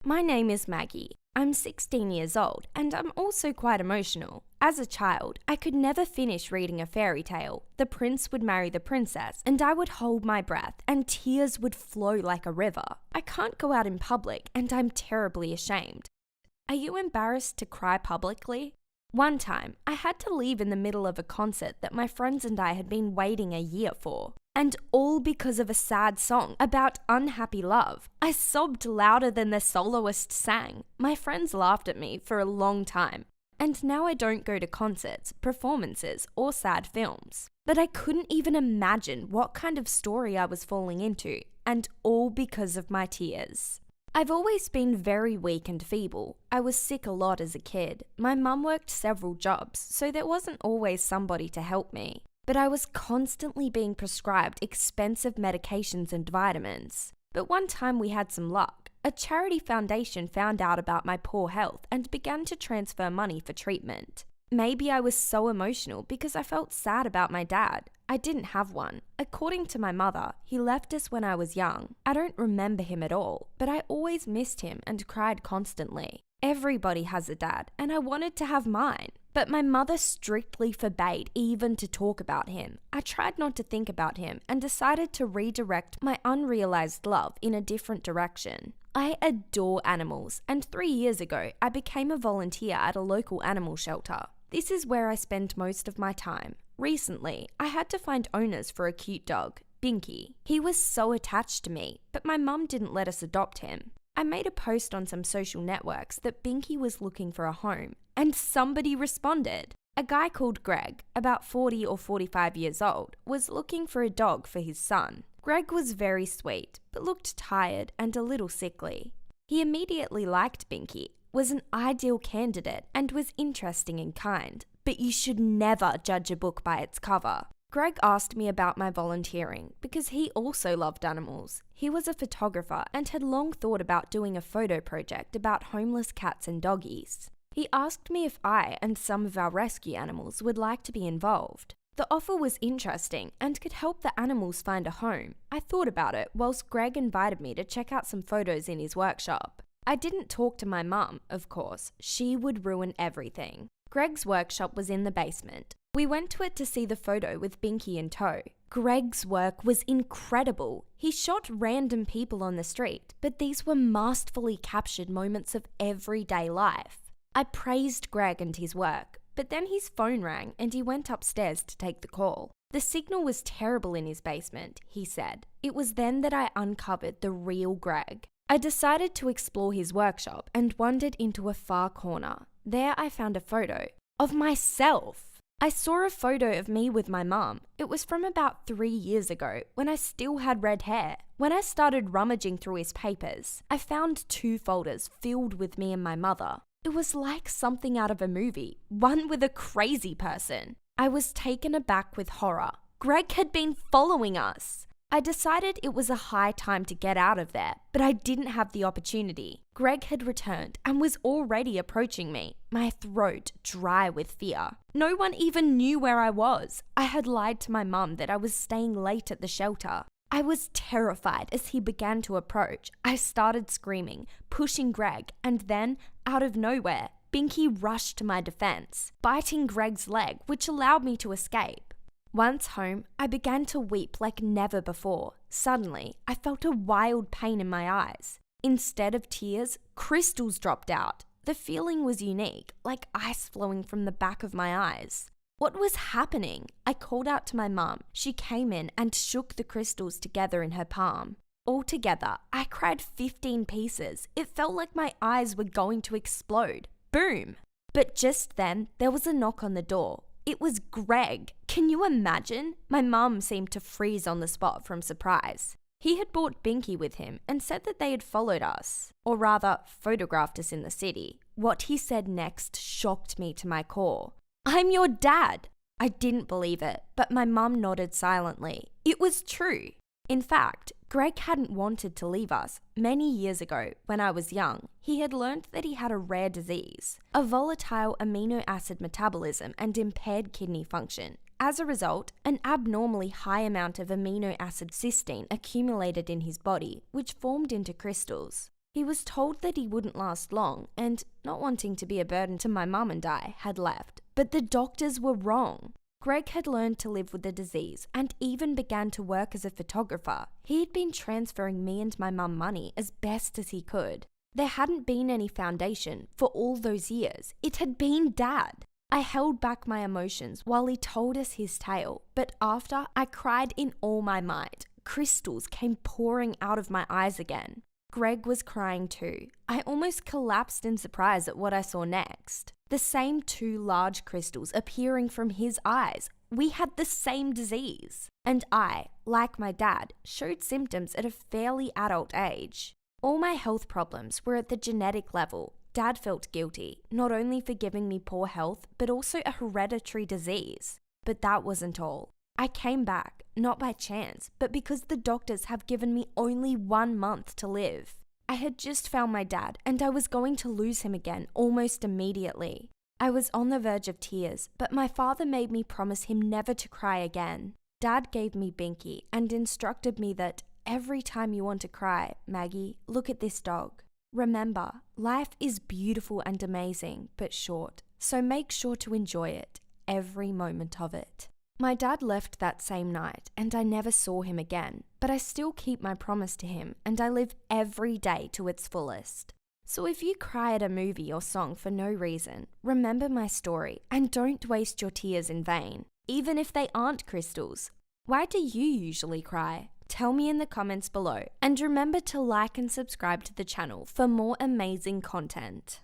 My name is Maggie. I'm 16 years old and I'm also quite emotional. As a child, I could never finish reading a fairy tale. The prince would marry the princess and I would hold my breath and tears would flow like a river. I can't go out in public and I'm terribly ashamed. Are you embarrassed to cry publicly? One time, I had to leave in the middle of a concert that my friends and I had been waiting a year for. And all because of a sad song about unhappy love. I sobbed louder than the soloist sang. My friends laughed at me for a long time. And now I don't go to concerts, performances, or sad films. But I couldn't even imagine what kind of story I was falling into, and all because of my tears. I've always been very weak and feeble. I was sick a lot as a kid. My mum worked several jobs, so there wasn't always somebody to help me. But I was constantly being prescribed expensive medications and vitamins. But one time we had some luck. A charity foundation found out about my poor health and began to transfer money for treatment. Maybe I was so emotional because I felt sad about my dad. I didn't have one. According to my mother, he left us when I was young. I don't remember him at all, but I always missed him and cried constantly. Everybody has a dad, and I wanted to have mine. But my mother strictly forbade even to talk about him. I tried not to think about him and decided to redirect my unrealized love in a different direction. I adore animals, and 3 years ago, I became a volunteer at a local animal shelter. This is where I spend most of my time. Recently, I had to find owners for a cute dog, Binky. He was so attached to me, but my mum didn't let us adopt him. I made a post on some social networks that Binky was looking for a home, and somebody responded. A guy called Greg, about 40 or 45 years old, was looking for a dog for his son. Greg was very sweet, but looked tired and a little sickly. He immediately liked Binky, was an ideal candidate, and was interesting and kind. But you should never judge a book by its cover. Greg asked me about my volunteering because he also loved animals. He was a photographer and had long thought about doing a photo project about homeless cats and doggies. He asked me if I and some of our rescue animals would like to be involved. The offer was interesting and could help the animals find a home. I thought about it whilst Greg invited me to check out some photos in his workshop. I didn't talk to my mum, of course. She would ruin everything. Greg's workshop was in the basement. We went to it to see the photo with Binky in tow. Greg's work was incredible. He shot random people on the street, but these were masterfully captured moments of everyday life. I praised Greg and his work, but then his phone rang and he went upstairs to take the call. The signal was terrible in his basement, he said. It was then that I uncovered the real Greg. I decided to explore his workshop and wandered into a far corner. There I found a photo of myself. I saw a photo of me with my mum. It was from about 3 years ago, when I still had red hair. When I started rummaging through his papers, I found 2 folders filled with me and my mother. It was like something out of a movie, one with a crazy person. I was taken aback with horror. Greg had been following us. I decided it was a high time to get out of there, but I didn't have the opportunity. Greg had returned and was already approaching me, my throat dry with fear. No one even knew where I was. I had lied to my mum that I was staying late at the shelter. I was terrified as he began to approach. I started screaming, pushing Greg, and then, out of nowhere, Binky rushed to my defense, biting Greg's leg, which allowed me to escape. Once home, I began to weep like never before. Suddenly, I felt a wild pain in my eyes. Instead of tears, crystals dropped out. The feeling was unique, like ice flowing from the back of my eyes. What was happening? I called out to my mum. She came in and shook the crystals together in her palm. Altogether, I cried 15 pieces. It felt like my eyes were going to explode. Boom! But just then, there was a knock on the door. It was Greg. Can you imagine? My mum seemed to freeze on the spot from surprise. He had brought Binky with him and said that they had followed us, or rather, photographed us in the city. What he said next shocked me to my core. "I'm your dad!" I didn't believe it, but my mum nodded silently. It was true. In fact, Greg hadn't wanted to leave us. Many years ago, when I was young, he had learned that he had a rare disease, a volatile amino acid metabolism and impaired kidney function. As a result, an abnormally high amount of amino acid cysteine accumulated in his body, which formed into crystals. He was told that he wouldn't last long and, not wanting to be a burden to my mum and I, had left. But the doctors were wrong. Greg had learned to live with the disease and even began to work as a photographer. He had been transferring me and my mum money as best as he could. There hadn't been any foundation for all those years. It had been Dad. I held back my emotions while he told us his tale, but after, I cried in all my might. Crystals came pouring out of my eyes again. Greg was crying too. I almost collapsed in surprise at what I saw next. The same 2 large crystals appearing from his eyes. We had the same disease. And I, like my dad, showed symptoms at a fairly adult age. All my health problems were at the genetic level. Dad felt guilty, not only for giving me poor health, but also a hereditary disease. But that wasn't all. I came back, not by chance, but because the doctors have given me only 1 month to live. I had just found my dad, and I was going to lose him again almost immediately. I was on the verge of tears, but my father made me promise him never to cry again. Dad gave me Binky and instructed me that every time you want to cry, Maggie, look at this dog. Remember, life is beautiful and amazing, but short, so make sure to enjoy it, every moment of it. My dad left that same night, and I never saw him again, but I still keep my promise to him, and I live every day to its fullest. So if you cry at a movie or song for no reason, remember my story, and don't waste your tears in vain, even if they aren't crystals. Why do you usually cry? Tell me in the comments below, and remember to like and subscribe to the channel for more amazing content.